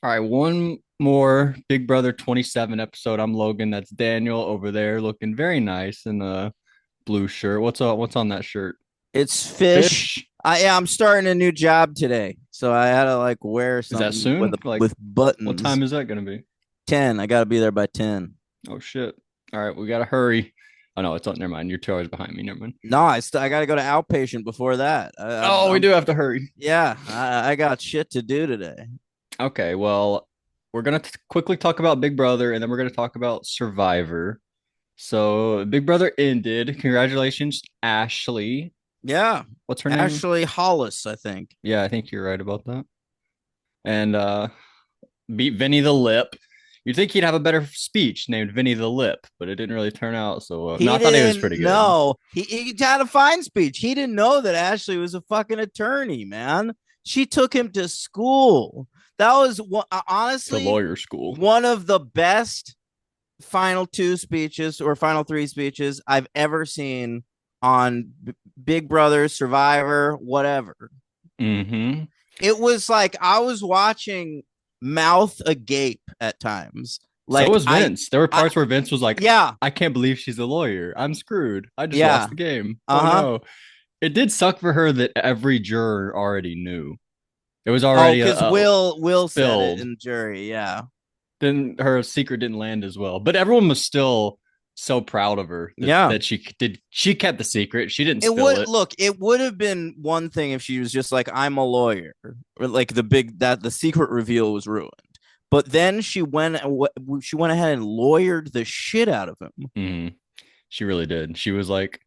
All right, one more Big Brother 27 episode. I'm Logan. That's Daniel over there looking very nice in the blue shirt. What's on that shirt? It's fish. Fish? I'm starting a new job today, so I had to like wear Is that something with soon? Like with what buttons. time is that gonna be? 10. I got to be there by 10. Oh shit. All right, we gotta hurry. Oh no, it's on never mind. You're 2 hours behind me. Never mind. No, I got to go to outpatient before that. Oh, we do have to hurry. Yeah, I got shit to do today. Okay, well, we're gonna quickly talk about Big Brother and then we're gonna talk about Survivor. So Big Brother ended. Congratulations, Ashley. Yeah, What's her name? Ashley Hollis, I think. Yeah, I think you're right about that. And beat Vinny the Lip. You'd think he'd have a better speech named Vinny the Lip, but it didn't really turn out so well. No, He I thought he was didn't pretty good. know. He had a fine speech. He didn't know that Ashley was a fucking attorney, man. She took him to school. That was To honestly lawyer school. one of the best final two speeches or final three speeches I've ever seen on Big Brother, Survivor, whatever. Mm-hmm. It was like I was watching mouth agape at times. So Like was Vince. There were I, parts where Vince was like, yeah, I can't believe she's a lawyer. I'm screwed. I just yeah, lost the game. uh Oh huh. no. It did suck for her that every juror already knew. It was Oh, already because Will said it spilled. in the jury. Yeah, Then her secret didn't land as well. But everyone was still so proud of her yeah. that she kept the secret. She didn't It spill would it. look. It would have been one thing if she was just like, "I'm a lawyer," or like the big that the secret reveal was ruined. But then she went ahead and lawyered the shit out of him. Mhm. She really did. She was like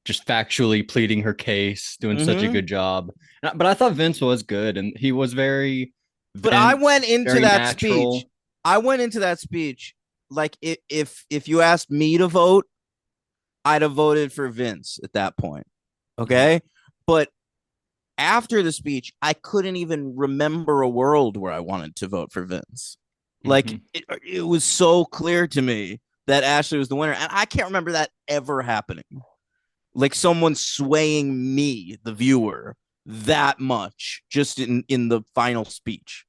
just factually pleading her case, doing such a Mm-hmm. good job. But I thought Vince was good and he was very But I Vince, went into very that speech. natural. I went into that speech like if you asked me to vote, I'd have voted for Vince at that point. Mhm. Okay, but after the speech, I couldn't even remember a world where I wanted to vote for Vince. Like Mhm. it was so clear to me that Ashley was the winner, and I can't remember that ever happening. Like someone swaying me, the viewer, that much just in the final speech.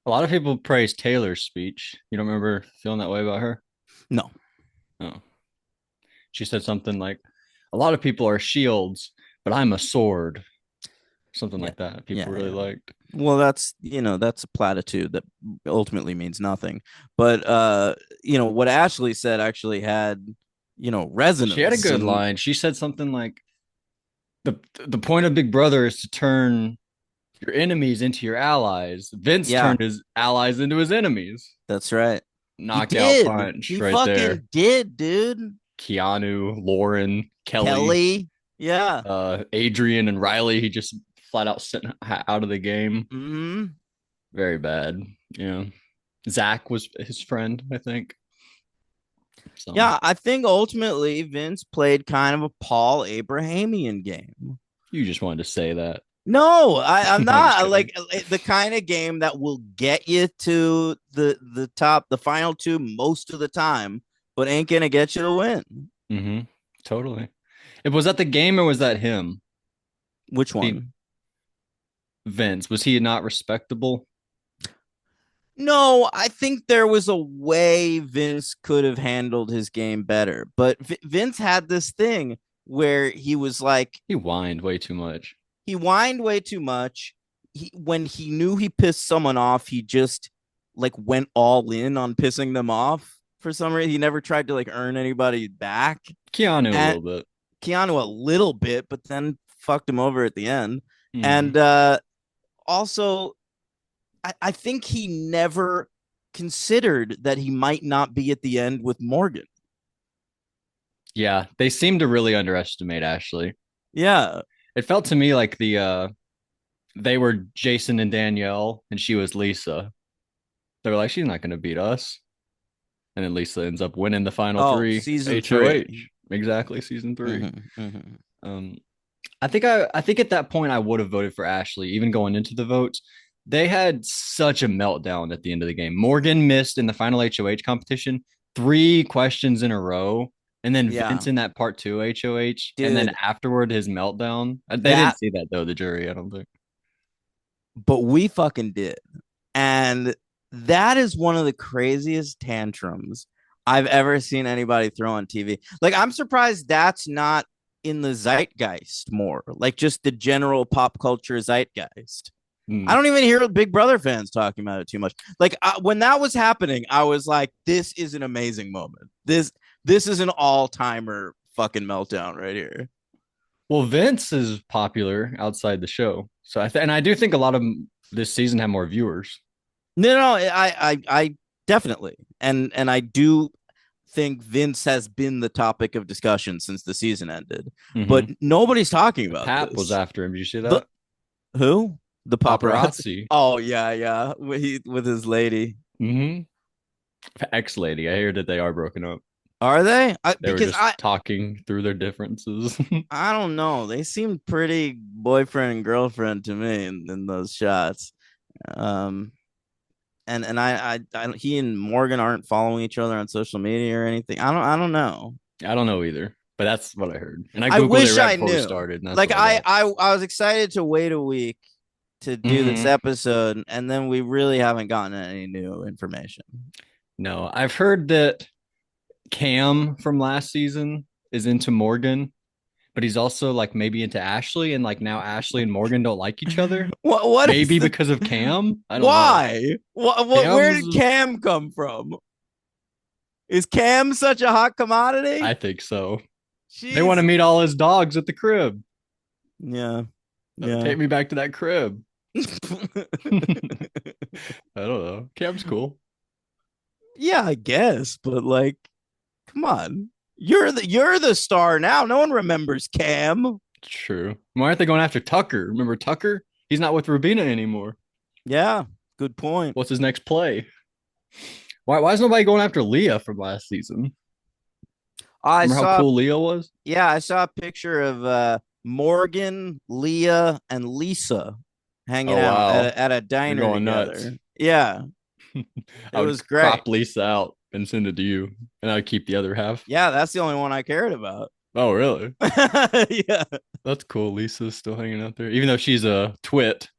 A lot of people praise Taylor's speech. You don't remember feeling that way about her? No. Oh. She said something like, a lot of people are shields, but I'm a sword. Something Yeah. like that. Yeah. People really Yeah. liked. Well, that's a platitude that ultimately means nothing. But what Ashley said actually had, She had a resonance good and line. She said something like, the point of Big Brother is to turn your enemies into your allies. Vince yeah, turned his allies into his enemies. that's right. He Knockout did. punch He right there. fucking did, dude. Keanu, Lauren, Kelly, Kelly. Yeah. Adrian, and Riley. He just flat out sent out of the game. Hmm. Very bad. Yeah. Zach was his friend, I think. So Yeah, I think ultimately Vince played kind of a Paul Abrahamian game. you just wanted to say that. No, I'm I'm just not kidding. like the kind of game that will get you to the top, the final two most of the time, but ain't gonna get you to win. Mm-hmm. Totally. It was that the game or was that him? Which He one? Vince, was he not respectable? No, I think there was a way Vince could have handled his game better, but Vince had this thing where he was like He whined way too much. he whined way too much. When he knew he pissed someone off, he just like went all in on pissing them off for some reason. He never tried to like earn anybody back. Keanu a And little bit. Keanu a little bit, but then fucked him over at the end. Mm-hmm. And also, I think he never considered that he might not be at the end with Morgan. Yeah, they seem to really underestimate Ashley. Yeah. It felt to me like they were Jason and Danielle and she was Lisa. They were like, she's not gonna beat us. And then Lisa ends up winning the final Oh, three season three. HOH. Exactly, season three. Mm-hmm, mm-hmm. Um, I think at that point I would have voted for Ashley, even going into the votes. They had such a meltdown at the end of the game. Morgan missed in the final HOH competition 3 questions in a row. And then Yeah. Vince in that part two HOH. And then Dude, afterward, his meltdown. They didn't that see that though, the jury, I don't think. but we fucking did. And that is one of the craziest tantrums I've ever seen anybody throw on TV. Like, I'm surprised that's not in the zeitgeist more, like just the general pop culture zeitgeist. I Mm. don't even hear Big Brother fans talking about it too much. Like when that was happening, I was like, "This is an amazing moment. This is an all timer fucking meltdown right here." Well, Vince is popular outside the show, so and I do think a lot of this season have more viewers. No, I definitely, and I do think Vince has been the topic of discussion since the season ended, but Mm-hmm. nobody's talking about Pap was this. after him. Did you see The that? who? The paparazzi? Paparazzi. Oh yeah. With his lady. Mm-hmm. Ex lady. I hear that they are broken up. Are they? They were Because just talking through their differences. I don't know. They seem pretty boyfriend and girlfriend to me in those shots. Um, and he and Morgan aren't following each other on social media or anything. I don't know. I don't know either, but that's what I heard. And I I googled it wish right I before we knew. started, and that's Like what I got. I was excited to wait a week to do this Hmm. episode, and then we really haven't gotten any new information. No, I've heard that Cam from last season is into Morgan, but he's also like maybe into Ashley, and like now Ashley and Morgan don't like each other. What is Maybe the because of Cam. I don't know. why? Where Cam's, did Cam come from? Is Cam such a hot commodity? I think so. They want to She's meet all his dogs at the crib. yeah. Yeah. Take me back to that crib. I don't know. Cam's cool. Yeah, I guess, but like, come on. You're the star now. No one remembers Cam. True. Why aren't they going after Tucker? Remember Tucker? He's not with Rubina anymore. Yeah, good point. What's his next play? Why is nobody going after Leah from last season? I Remember how saw cool Leah was? Yeah, I saw a picture of Morgan, Leah, and Lisa hanging Oh out wow. at a You're diner going together. nuts. Yeah, it I would was great. crop Lisa out and send it to you, and I'd keep the other half. Yeah, that's the only one I cared about. Oh, really? Yeah. That's cool. Lisa's still hanging out there, even though she's a twit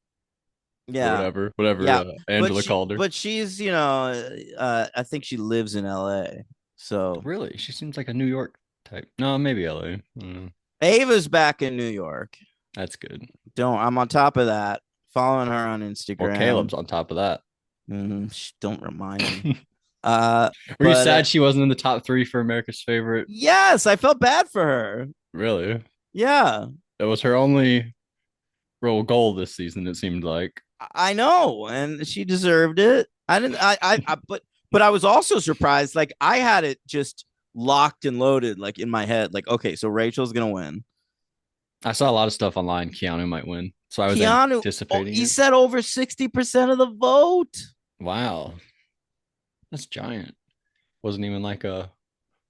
or Yeah. whatever Yeah. Angela called her. But she's, I think she lives in LA. So Really, she seems like a New York type. No, maybe LA. Ava's back in New York. That's good. I'm on top of that. Following her on Well, Instagram. Caleb's on top of that. Don't remind me. Were you sad she wasn't in the top 3 for America's favorite? Yes, I felt bad for her. Really? Yeah, That was her only real goal this season, it seemed like. I know, and she deserved it. I didn't. But I was also surprised. Like I had it just locked and loaded, like in my head. Like, okay, so Rachel's gonna win. I saw a lot of stuff online. Keanu might win. So I was Keanu, anticipating he it. said over 60% of the vote. Wow. That's giant. Wasn't even like a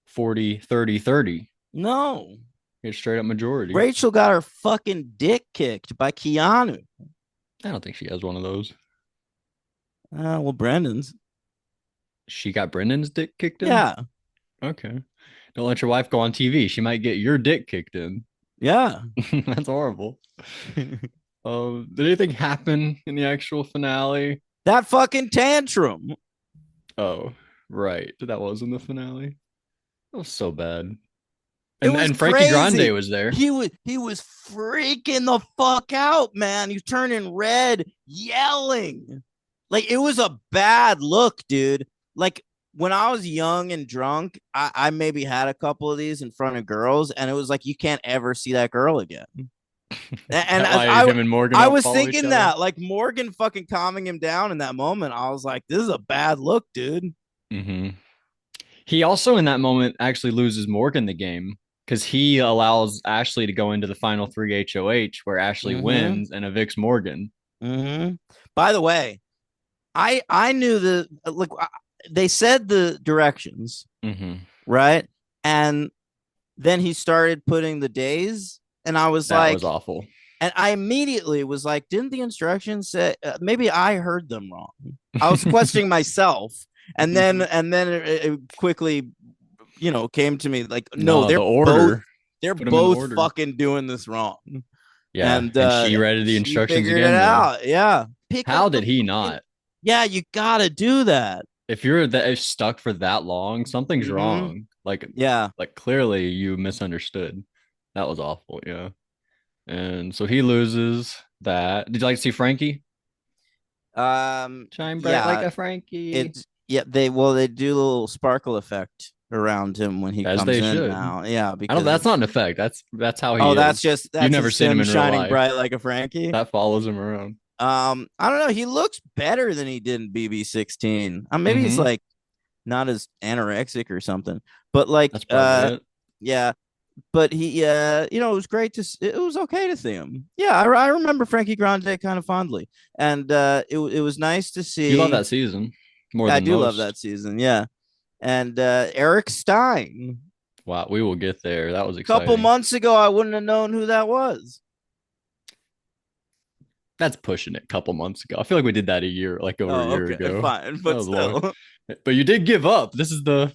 40, 30, 30. No, It's straight up majority. Rachel got her fucking dick kicked by Keanu. I don't think she has one of those. Well, Brandon's. She got Brendan's dick kicked in? Yeah, Okay. Don't let your wife go on TV. She might get your dick kicked in. yeah. That's horrible. Did anything happen in the actual finale? That fucking tantrum. Oh, right. That was in the finale. That was so bad. It was And Frankie crazy. Grande was there. He was freaking the fuck out, man. He was turning red, yelling. Like it was a bad look, dude. Like when I was young and drunk, I maybe had a couple of these in front of girls, and it was like you can't ever see that girl again. And him and Morgan I don't was follow each thinking other? that, like Morgan fucking calming him down in that moment. I was like, this is a bad look, dude. Mm-hmm. He also in that moment actually loses Morgan the game because he allows Ashley to go into the final 3 HOH where Ashley wins and evicts Morgan. By the way, I knew they said the directions, right? And then he started putting the days, and I was that was awful. And I immediately was like, didn't the instructions say maybe I heard them wrong? I was questioning myself. And then it quickly, came to me like, no, they're the order. They're both fucking doing this wrong. Yeah, and she read the instructions again. It out. Yeah. How did he not? Yeah, you gotta do that. If you're that if stuck for that long, something's Hmm. wrong. Like Yeah. clearly you misunderstood. That was awful. Yeah. And so he loses that. Did you like to see Frankie shine bright like Yeah. a Frankie? They do a little sparkle effect around him when he As comes they in should. now. Yeah, I don't. That's because not an effect. That's how oh, he is. You've that's never just seen him him in real shining life. bright like a Frankie. That follows him around. I don't know. He looks better than he did in BB16. Maybe he's Mm-hmm. like not as anorexic or something, but like, That's probably it. yeah. But it was great it was okay to see him. Yeah, I remember Frankie Grande kind of fondly, and it was nice to You love see. that season more I than do love most. that season. Yeah, and Eric Stein. Wow, we will get there. That was A couple exciting. months ago, I wouldn't have known who that was. That's pushing it a couple months ago. I feel like we did that a year, like over a Oh, year okay, ago. fine, That but was long. still, But you did give up.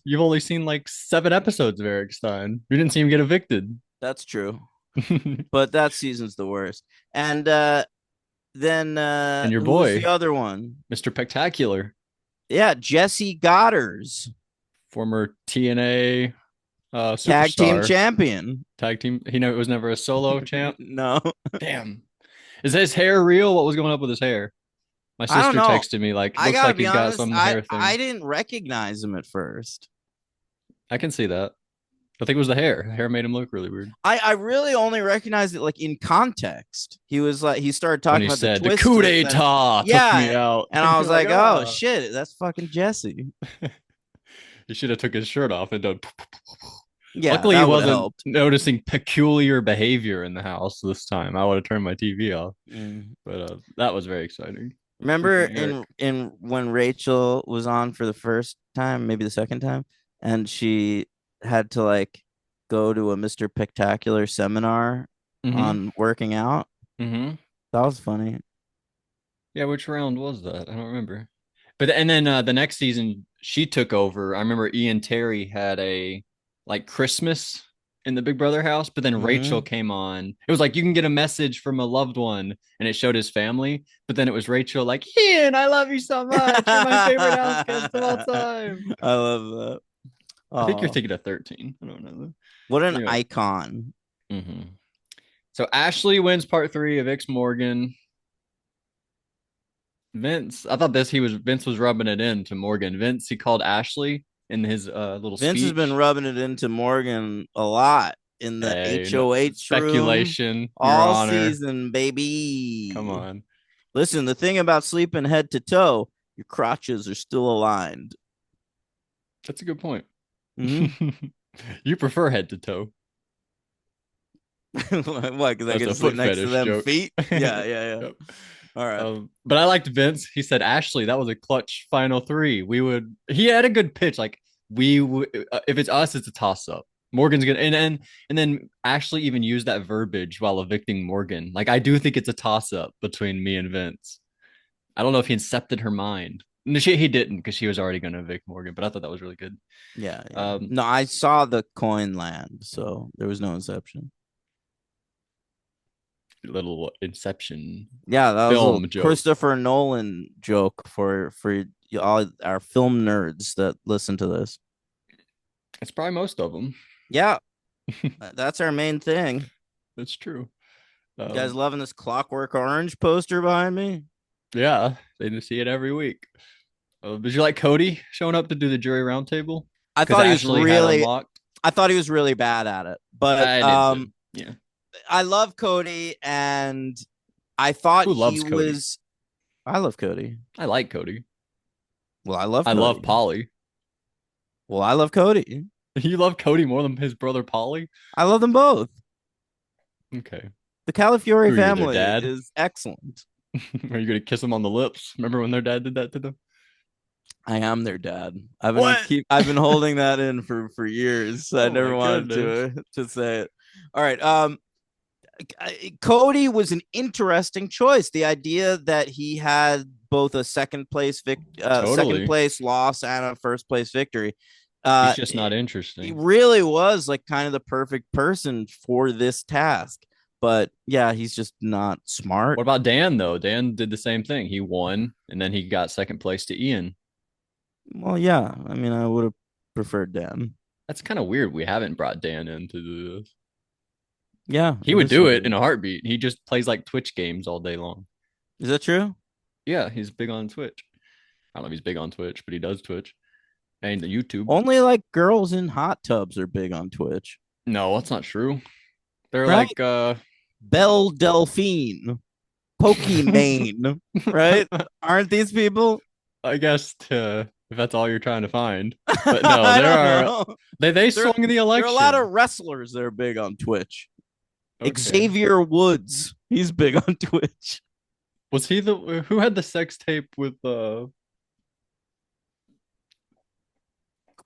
You've only seen like 7 episodes of Eric Stein. You didn't see him get evicted. that's true. But that season's the worst. And then And your who was the boy, other one? Mr. Spectacular, Yeah, Jesse Goddard's former TNA tag team superstar, champion. tag team. He know it was never a solo champ. No, Damn. Is his hair real? What was going up with his hair? My I don't sister know. texted me like, I looks gotta like be he's got honest. some I hair I thing. didn't recognize him at first. I can see that. I think it was the hair. The hair made him look really weird. I really only recognized it like in context. He was like he started When talking he about the said the coup twisters and d'etat took me yeah, out, and and I you're was like, like, oh ah, shit, that's fucking Jesse. he should have took his shirt off and done. Yeah, Luckily, he that would have wasn't helped. noticing peculiar behavior in the house this time. I would have turned my TV off, Mm. but that was very exciting. Remember Freaking Eric. in when Rachel was on for the first time, maybe the second time, and she had to like go to a Mr. Spectacular seminar Mm-hmm. on working out. Mm-hmm. That was funny. Yeah, which round was that? I don't remember. But and then the next season she took over. I remember Ian Terry had a like Christmas in the Big Brother house, but then Rachel Hmm. came on. It was like you can get a message from a loved one, and it showed his family. But then it was Rachel like, Ian, I love you so much. You're my favorite house guest of all I time. love that. I think you're Oh, thinking of 13. I don't know. what an Anyway. icon. Mm-hmm. So Ashley wins part three of X Morgan. Vince, I thought Vince was rubbing it in to Morgan. Vince, he called Ashley in his little Vince has been speech. rubbing it into Morgan a lot in the Hey, no, HOH room speculation, Your all Honor. season, Come baby. on. Listen, the thing about sleeping head to toe, your crotches are still aligned. That's a good point. Mm-hmm. You prefer head to toe. Why? Because I That's get a to sleep foot next to fetish them joke. feet. Yeah, yeah, yeah. Yep. All right. But I liked Vince. He said Ashley, that was a clutch final three. He had a good pitch. Like we would, if it's us, it's a toss up. Morgan's gonna, and then Ashley even used that verbiage while evicting Morgan. Like I do think it's a toss up between me and Vince. I don't know if he incepted her mind. No, he didn't because she was already going to evict Morgan. But I thought that was really good. Yeah, yeah. Um, No, I saw the coin land, so there was no inception. little Inception Yeah, that was a little film joke. Christopher Nolan joke for all our film nerds that listen to this. It's probably most of them. Yeah, that's our main thing. That's true. You guys Um, loving this Clockwork Orange poster behind me? yeah, they just see it every week. Did you like Cody showing up to do the jury roundtable? I Because thought he was Ashley had really, unlocked. I thought he was really bad at it, but I did too. Yeah. I love Cody, and I thought Who he loves Cody? was. I love Cody. I like Cody. Well, I love I love Cody. Polly. Well, I love Cody. You love Cody more than his brother Polly? I love them both. Okay. The Calafiore Who are you, their family dad? is excellent. Are you gonna kiss him on the lips? Remember when their dad did that to them? I am their dad. What? I've been holding that in for years. I Oh never my wanted goodness. to say it. All right. Cody was an interesting choice. The idea that he had both a second Totally. place loss and a first place victory. He's just not He interesting. really was like kind of the perfect person for this task. But yeah, he's just not What smart. about Dan though? Dan did the same thing. He won, and then he got second place to Ian. Well, yeah. I mean, I would have preferred Dan. That's kind of weird. We haven't brought Dan into this. Yeah, He it would is do it weird. in a heartbeat. He just plays like Twitch games all day long. Is that true? Yeah, he's big on Twitch. I don't know if he's big on Twitch, but he does Twitch and the YouTube. Only like girls in hot tubs are big on Twitch, No, that's not true. They're right? like Belle Delphine, Pokimane, right? Aren't these people? I guess if that's all you're trying to find. But no, I there don't are know. they There, swung the there are a lot election. of wrestlers that are big on Twitch. Okay. Xavier Woods, he's big on Twitch. Was he the who had the sex tape with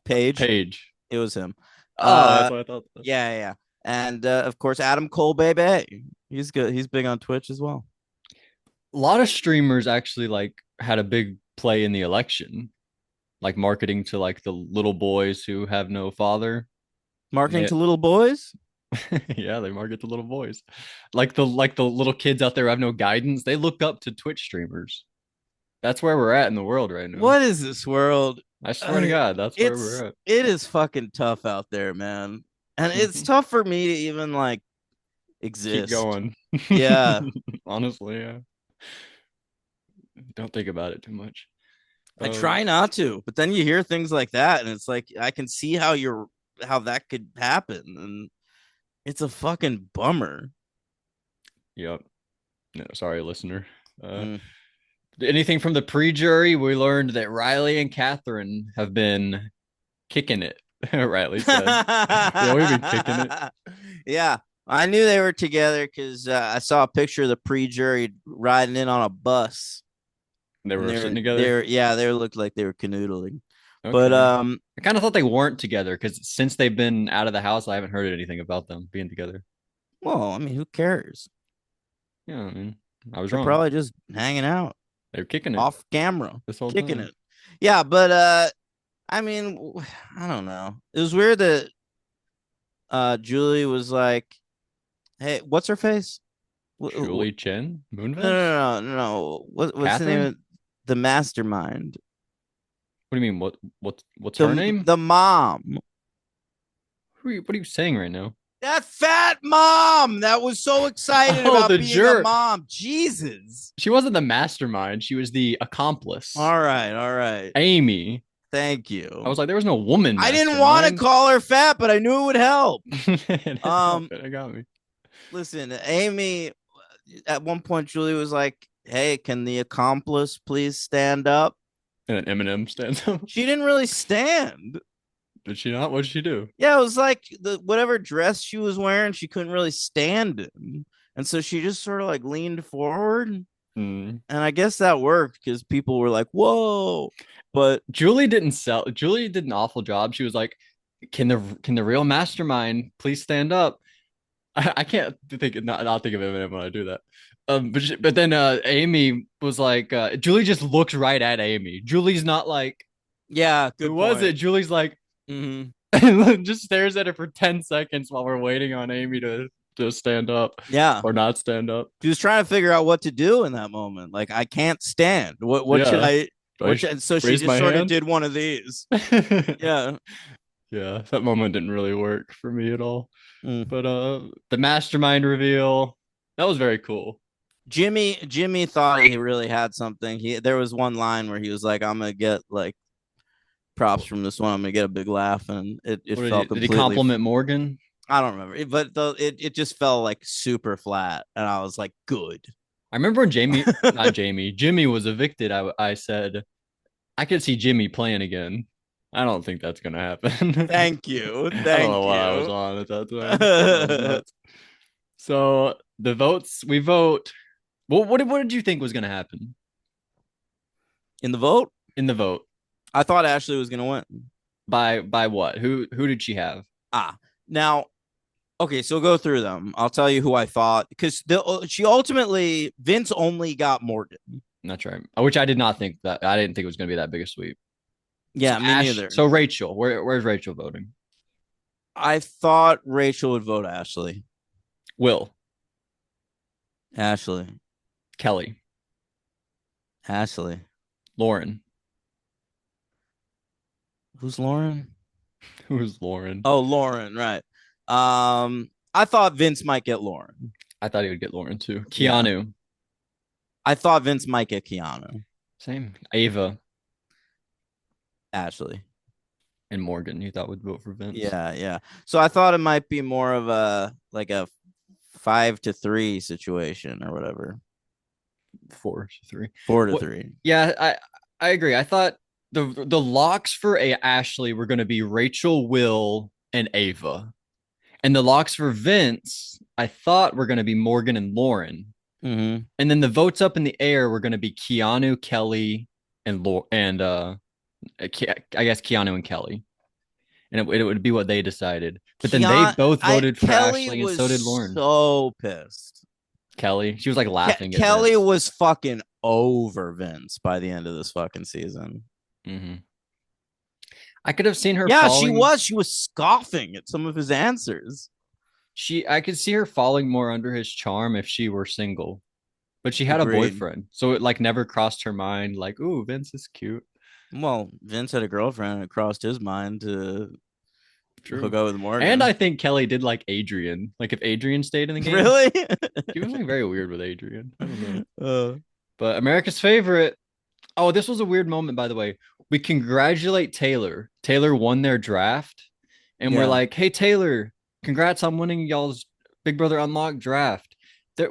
Page, Paige? it was him. Oh, that's what I thought. Yeah, yeah. And of course, Adam Cole, baby, he's good. He's big on Twitch as well. A lot of streamers actually like had a big play in the election, like marketing to like the little boys who have no father. Marketing They, to little boys. yeah, they market to little boys, like the little kids out there who have no guidance. They look up to Twitch streamers. That's where we're at in the world right now. What is this world? I swear to God, that's where we're at. It is fucking tough out there, man. And it's tough for me to even like Keep exist. going. Yeah. Honestly, yeah. Don't think about it too much. I Uh, try not to, but then you hear things like that and it's like I can see how that could happen and it's a fucking bummer. yep. No, sorry, listener. Uh, Mm. anything from the pre-jury? We learned that Riley and Catherine have been kicking it. Riley said, "Yeah, we've been kicking it." Yeah, I knew they were together because I saw a picture of the pre-jury riding in on a bus, They and were sitting together. they looked like they were canoodling. But Okay. I kind of thought they weren't together because since they've been out of the house, I haven't heard anything about them being together. well, I mean, who cares? Yeah, I mean, I was They're wrong. probably just hanging out They were kicking it off camera, this whole kicking time. it. Yeah, but I mean, I don't know. It was weird that Julie was like, "Hey, what's her face? No, Julie Chen, no, Moonves, no, no, no. What's the name Catherine. of the mastermind? What do you mean? What's her name? The mom. What are you saying right now? That fat mom that was so excited Oh, about the being a jerk. mom. Jesus. She wasn't the mastermind. She was the accomplice. All right, all right. Amy. Thank I you. was like, there was no woman I didn't want to mastermind. call her fat, but I knew it would help. It Um, got me. listen, Amy, at one point, Julie was like, "Hey, can the accomplice please stand up?" And then Eminem stands up. She didn't really stand. Did she not? What did she do? Yeah, it was like the whatever dress she was wearing, she couldn't really stand in. And so she just sort of like leaned forward. Hmm. And I guess that worked because people were like, whoa. But Julie didn't sell. Julie did an awful job. She was like, can the real mastermind please stand up?" I can't not think of Eminem when I do that. But then Amy was like, Julie just looks right at Amy. Julie's not like, yeah, who good was it? point. Julie's like, Mm-hmm. just stares at her for 10 seconds while we're waiting on Amy to stand up Yeah. or not stand up. She was trying to figure out what to do in that moment. Like, I can't stand. What should Yeah. I Do I so she raise just my sort of hand? did one of these. Yeah. Yeah, that moment didn't really work for me at all. Mm. But the mastermind reveal, that was very cool. Jimmy thought he really had something. There was one line where he was like, I'm gonna get like props from this one. I'm gonna get a big laugh, and it felt Did he completely. compliment Morgan? I don't remember, but it just felt like super flat, and I was like, good. I remember when Jimmy was evicted. I said I could see Jimmy playing again. I don't think that's gonna happen. Thank you, I don't know thank what I was you. on at that time. That was nuts. So the votes, we vote. What did you think was gonna happen In the vote, in the vote? I thought Ashley was gonna win. By what? Who did she have? Now, okay, so go through them. I'll tell you who I thought because she ultimately Vince only got Morgan. That's right. Which I did not think that I didn't think it was gonna be that big a sweep. Yeah, So me neither. So Rachel, where's Rachel voting? I thought Rachel would vote Ashley. Will. Ashley. Kelly, Ashley. Lauren. Who's Lauren? Who's Lauren? Oh, Lauren, right. I thought Vince might get Lauren. I thought he would get Lauren too. Yeah. Keanu, I thought Vince might get Keanu. same. Ava Ashley. and Morgan, you thought would vote for Vince. Yeah, yeah. So I thought it might be more of a like a 5-3 situation or whatever. 4-3. 4-3. Yeah, I agree. I thought the locks for Ashley were going to be Rachel, Will, and Ava, and the locks for Vince I thought were going to be Morgan and Lauren, Mm-hmm. and then the votes up in the air were going to be Keanu, Kelly, and I guess Keanu and Kelly, and it would be what they decided. But then they both voted for Kelly Ashley, and was so did Lauren. so pissed. Kelly, she was like laughing. Kelly was fucking over Vince by the end of this fucking season. Mm-hmm. I could have seen her. Yeah, she was. She was scoffing at some of his answers. I could see her falling more under his charm if she were single, but she had a boyfriend, so it like never crossed her mind. Like, ooh, Vince is cute. Well, Vince had a girlfriend, and it crossed his mind to hook up with Morgan. And I think Kelly did like Adrian. Like if Adrian stayed in the game, really, she was like very weird with Adrian. I don't know. But America's favorite. Oh, this was a weird moment, by the way. We congratulate Taylor. Taylor won their draft, and we're like, "Hey, Taylor, congrats on winning y'all's Big Brother Unlocked draft."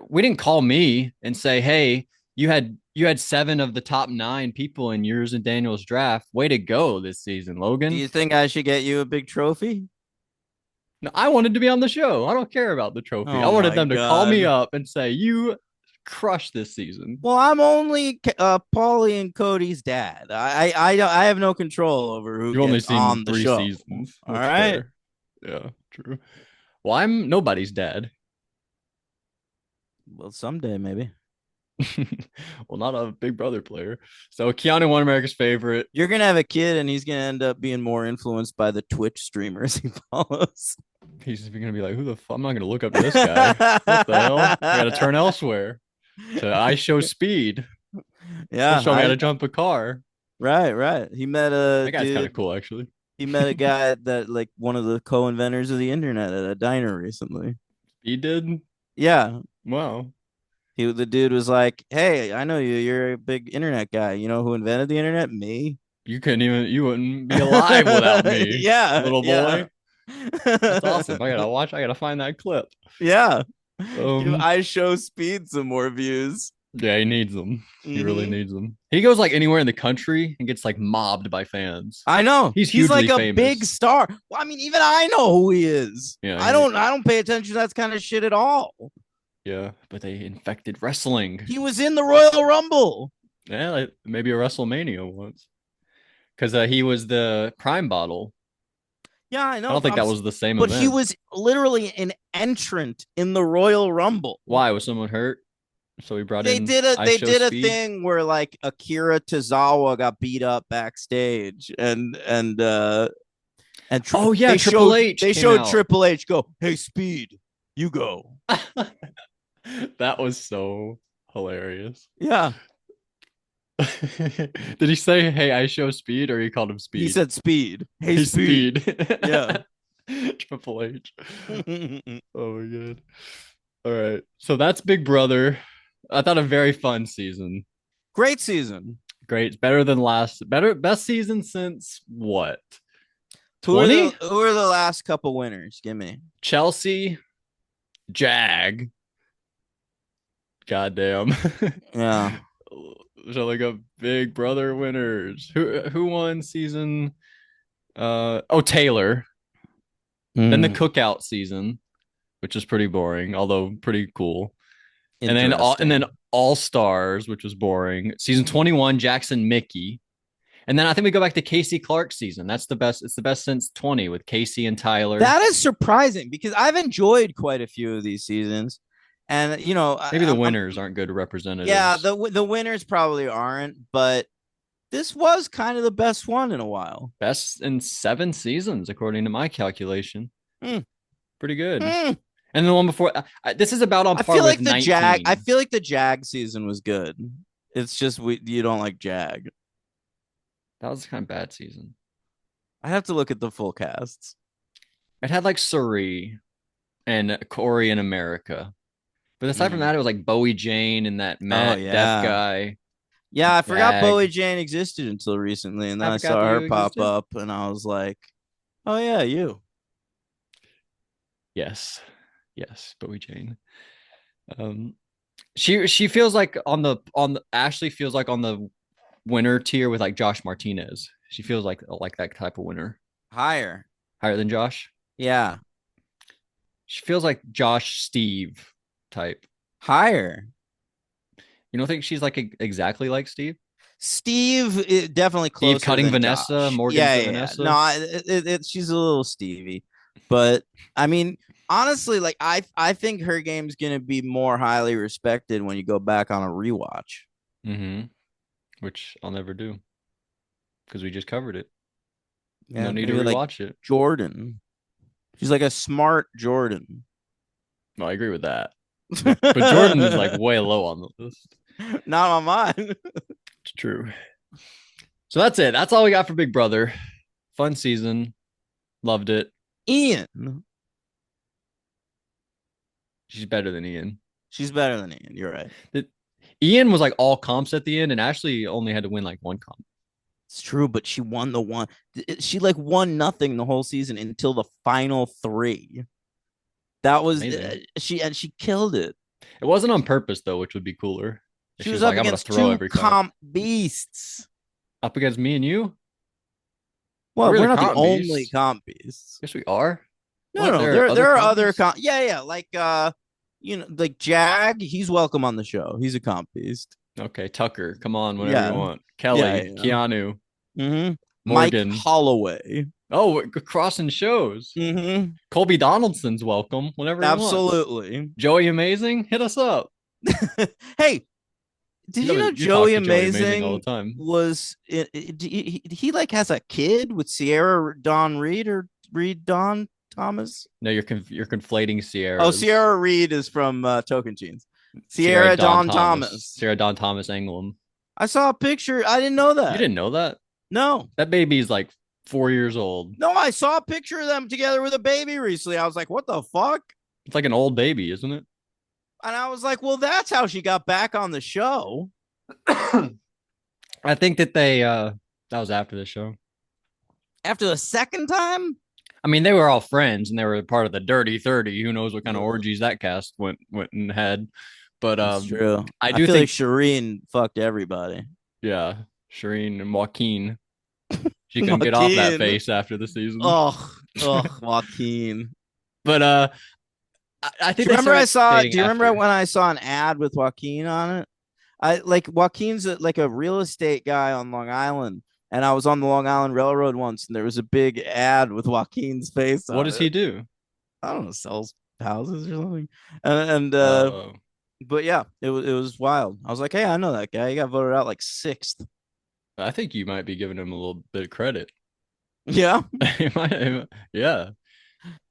We didn't call me and say, "Hey, you had 7 of the top 9 people in yours and Daniel's draft. Way to go this season, Logan." Do you think I should get you a big trophy? No, I wanted to be on the show. I don't care about the trophy. I wanted them to call me up and say, "You crushed this season." Well, I'm only Paulie and Cody's dad. I have no control over who You've only gets seen on the 3 show. seasons. All right. Fair. Yeah, true. Well, I'm nobody's dad. Well, someday maybe. Well, not a Big Brother player. So Keanu won America's favorite. You're gonna have a kid, and he's gonna end up being more influenced by the Twitch streamers he follows. He's gonna be like, "Who the fuck? I'm not gonna look up to this guy. What the hell? I gotta turn elsewhere." So I show speed. Yeah, he'll show me how to jump a car. Right. He met that guy's kind of cool, actually. He met a guy that like one of the co-inventors of the internet at a diner recently. He did? Yeah. Wow. The dude was like, "Hey, I know you. You're a big internet guy. You know who invented the internet? Me." You wouldn't be alive without me. Yeah, little boy. That's awesome. I gotta find that clip. Yeah. I show Speed some more views. Yeah, he needs them. He really needs them. He goes like anywhere in the country and gets like mobbed by fans. I know. He's like a famous. big star. Well, I mean, even I know who he is. Yeah, I don't pay attention to that kind of shit at all. Yeah, but they infected wrestling. He was in the Royal Rumble. Yeah, like maybe a WrestleMania once. Because he was the Prime Bottle. Yeah, I know. I don't think that was the same event. But he was literally an entrant in the Royal Rumble. Why? Was someone hurt? So we brought in. They did a thing where like Akira Tozawa got beat up backstage, and oh yeah, Triple H. They showed Triple H go, "Hey, Speed, you go." That was so hilarious. Yeah. Did he say, "Hey, I show Speed," or he called him Speed? He said Speed. Hey, Speed. Yeah. Triple H. Oh my god. All right. So that's Big Brother. I thought a very fun season. Great season. Great. Better than best season since what? Who are the last couple winners? Give me. Chelsea, Jag. Goddamn. Yeah. So like a Big Brother winners. Who won season? Taylor. Then the Cookout season, which is pretty boring, although pretty cool. And then All Stars, which was boring. Season 21, Jackson Mickey. And then I think we go back to Casey Clark's season. That's the best. It's the best since 20 with Casey and Tyler. That is surprising because I've enjoyed quite a few of these seasons. And, maybe the winners aren't good representatives. Yeah, the winners probably aren't, but this was kind of the best one in a while. Best in 7 seasons, according to my calculation. Pretty good. And the one before, this is about on I par feel with like the Jag. I 19. feel like the Jag season was good. It's just you don't like Jag. That was kind of bad season. I have to look at the full casts. It had like Suri and Corey in America. But aside from Mm. that, it was like Bowie Jane and that Oh Matt Deaf yeah, guy. yeah. I forgot Bowie Jag. Jane existed until recently, and then I I forgot saw that her you pop existed. up, and I was like, "Oh yeah, you." Yes. Yes, Bowie Jane. Um she feels like on the Ashley feels like on the winner tier with like Josh Martinez. She feels like that type of winner. Higher. Higher than Josh. Yeah, She feels like Josh Steve type. higher. You don't think she's like exactly like Steve? Steve definitely Steve closer cutting than Vanessa, Josh. Morgan Yeah, to yeah, yeah. No, Vanessa. she's a little Stevie, but I mean, honestly, like I think her game's gonna be more highly respected when you go back on a rewatch. Mm-hmm. Which I'll never do because we just covered it. No Yeah, need to maybe like rewatch it. Jordan. She's like a smart Jordan. Well, I agree with that. But Jordan is like way low on the list. Not on mine. It's true. So that's it. That's all we got for Big Brother. Fun season. Loved it. Ian. She's better than Ian. She's better than Ian. You're right. Ian was like all comps at the end, and Ashley only had to win like one comp. It's true, but she won the one. She like won nothing the whole season until the final three. That was Amazing. she killed it. It wasn't on purpose though, which would be cooler. If She she was was up like, I'm gonna against throw two every comp comp beasts. up against me and you. Well, We're we're the not the comp only beasts. comp beasts. Yes, we are. No, What? no, There are other there are other compies? comp. Yeah, yeah, like like Jag. He's welcome on the show. He's a comp beast. Okay, Tucker, come on whenever you Yeah, want. yeah, Kelly, yeah. Keanu, Mm-hmm. Mike Morgan. Holloway. Oh, we're crossing shows. Mm-hmm. Colby Donaldson's welcome whenever he wants. Absolutely. Joey Amazing, hit us up. Hey, did you know You talk Joey to Joey Amazing all Amazing the time. was he like has a kid with Sierra Dawn Reed or Reed Dawn Thomas? No, you're conflating Oh, Sierras. Sierra Reed is from Token Jeans. Sierra Dawn Thomas. Sierra Dawn Thomas Anglum. I saw a picture. I didn't know You that. didn't know that? No, That baby's like 4 years old. no, I saw a picture of them together with a baby recently. I was like, what the fuck? It's like an old baby, isn't it? And I was like, well, that's how she got back on the show. I think that that was after the show. After the second time? I mean, they were all friends and they were part of the Dirty 30. Who knows what kind of orgies that cast went and had. But That's true. I I do feel think like Shireen fucked everybody. yeah, Shireen and Joaquin. She couldn't get off that face after the season. Oh, Joaquin. But I think Do you remember I saw? Do you remember after. when I saw an ad with Joaquin on it? I like Joaquin's like a real estate guy on Long Island, and I was on the Long Island Railroad once, and there was a big ad with Joaquin's face What on does it. he do? I don't know, sells houses or something. And Oh, but yeah, it was wild. I was like, hey, I know that guy. He got voted out like sixth. I think you might be giving him a little bit of credit. Yeah, Yeah,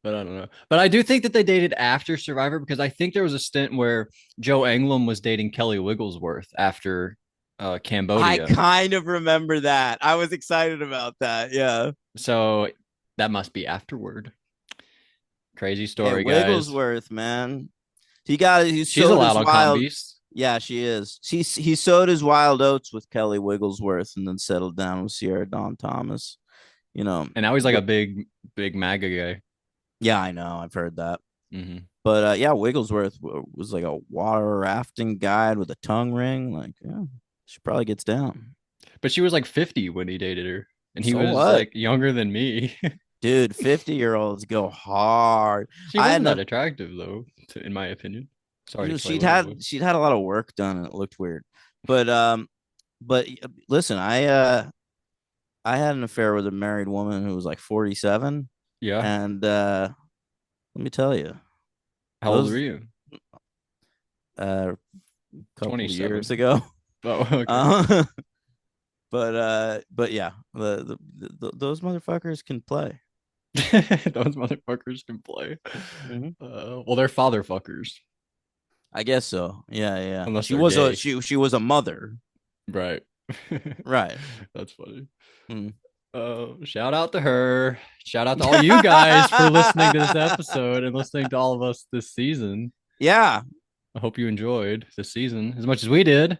but I don't know. But I do think that they dated after Survivor because I think there was a stint where Joe Englund was dating Kelly Wigglesworth after I Cambodia. kind of remember that. I was excited about that. Yeah. So that must be afterward. Crazy Hey, story, guys. Wigglesworth, man. He She's sowed allowed his on wild. Comp Beast. Yeah, she is. He sowed his wild oats with Kelly Wigglesworth and then settled down with Sierra Dawn Thomas. You know. And now he's like a big MAGA guy. Yeah, I know. I've heard that. Mm-hmm. But yeah, Wigglesworth was like a water rafting guide with a tongue ring. Like, yeah, she probably gets down. But she was like 50 when he dated her. And he So was what? like younger than me. Dude, 50-year-olds go hard. She I wasn't had that attractive though, in my opinion. Sorry to play she'd with had it. she'd had a lot of work done and it looked weird. But listen, I had an affair with a married woman who was like 47, Yeah. and let me tell you, How old those were you? a couple 27. years ago. Oh, okay. But yeah, those motherfuckers can play. Those motherfuckers can play. Mhm. Well, they're father fuckers, I guess so. Yeah, yeah. unless She they're was a gay. she was a mother. Right. Right. That's funny. Mm. Shout out to her. Shout out to all you guys for listening to this episode and listening to all of us this season. Yeah, I hope you enjoyed this season as much as we did.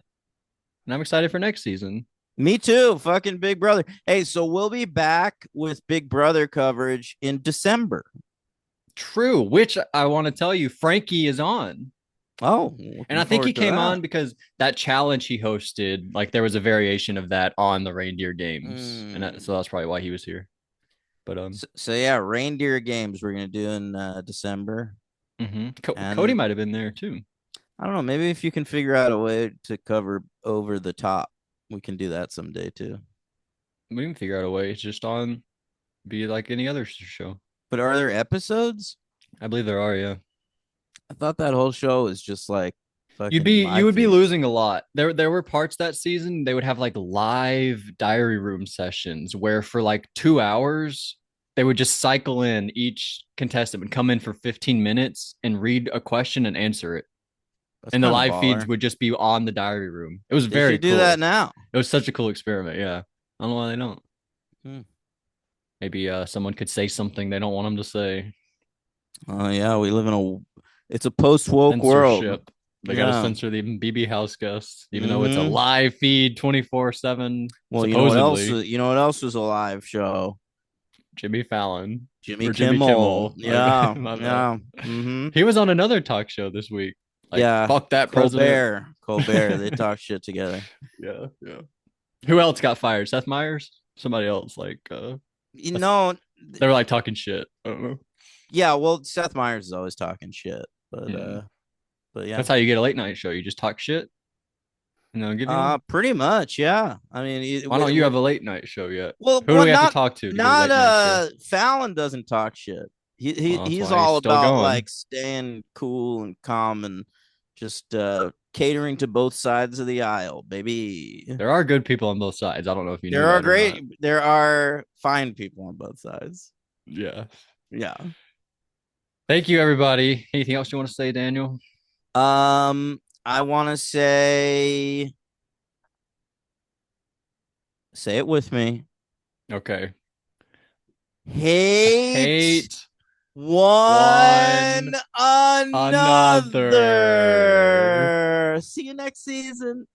And I'm excited for next season. me too. Fucking Big Brother. Hey, so we'll be back with Big Brother coverage in December. True, which I want to tell you, Frankie is on. Oh, And looking I think he forward to came that. on because that challenge he hosted, like there was a variation of that on the reindeer games. And Mm. so that's probably why he was here. But So yeah, reindeer games we're gonna do in December, Cody and might have been there too. I don't know. Maybe if you can figure out a way to cover over the top, we can do that someday too. We can figure out a way. It's just on be like any other show. But are there episodes? I believe there are, yeah. I thought that whole show was just like You'd fucking be my you would be feed. losing a lot. There were parts that season they would have like live diary room sessions where for like 2 hours they would just cycle in each contestant would come in for 15 minutes and read a question and answer it. That's And the kind of live feeds baller. would just be on the diary room. It was They very should do that cool. now. It was such a cool experiment. Yeah. I don't know why they don't. Hmm. Maybe someone could say something they don't want them to say. Oh yeah, we live in it's a post woke world. Censorship. They got to Yeah. censor the BB House guests, even though it's a Hmm. live feed 24/7, Well, you know what else? supposedly. You know what else was a live show? Jimmy Fallon Jimmy or Jimmy Kimmel. Kimmel. My Yeah, bad. My bad. yeah. Mm-hmm. He was on another talk show this week. Like, Yeah. fuck that president. Colbert. Colbert. They talk shit together. Yeah, yeah. Who else got fired? Seth Meyers? Somebody else? Like, You know, they were like talking shit. I don't know. yeah, well, Seth Meyers is always talking shit. Mm. But yeah. That's how you get a late night show. You just talk shit and they'll give you one. Pretty much, yeah. I mean, Why don't you have a late night show yet? well, Who do well, we have to not talk to get a not late night show? Fallon doesn't talk shit. Well, that's He's why he's all still about going. like staying cool and calm and just catering to both sides of the aisle, baby. There are good people on both sides. I don't know if you knew There are that or not. there are fine people on both sides. Yeah. Yeah. Thank you, everybody. Anything else you want to say, Daniel? I want to say it with me. Okay. Hate Hate one another. another. See you next season.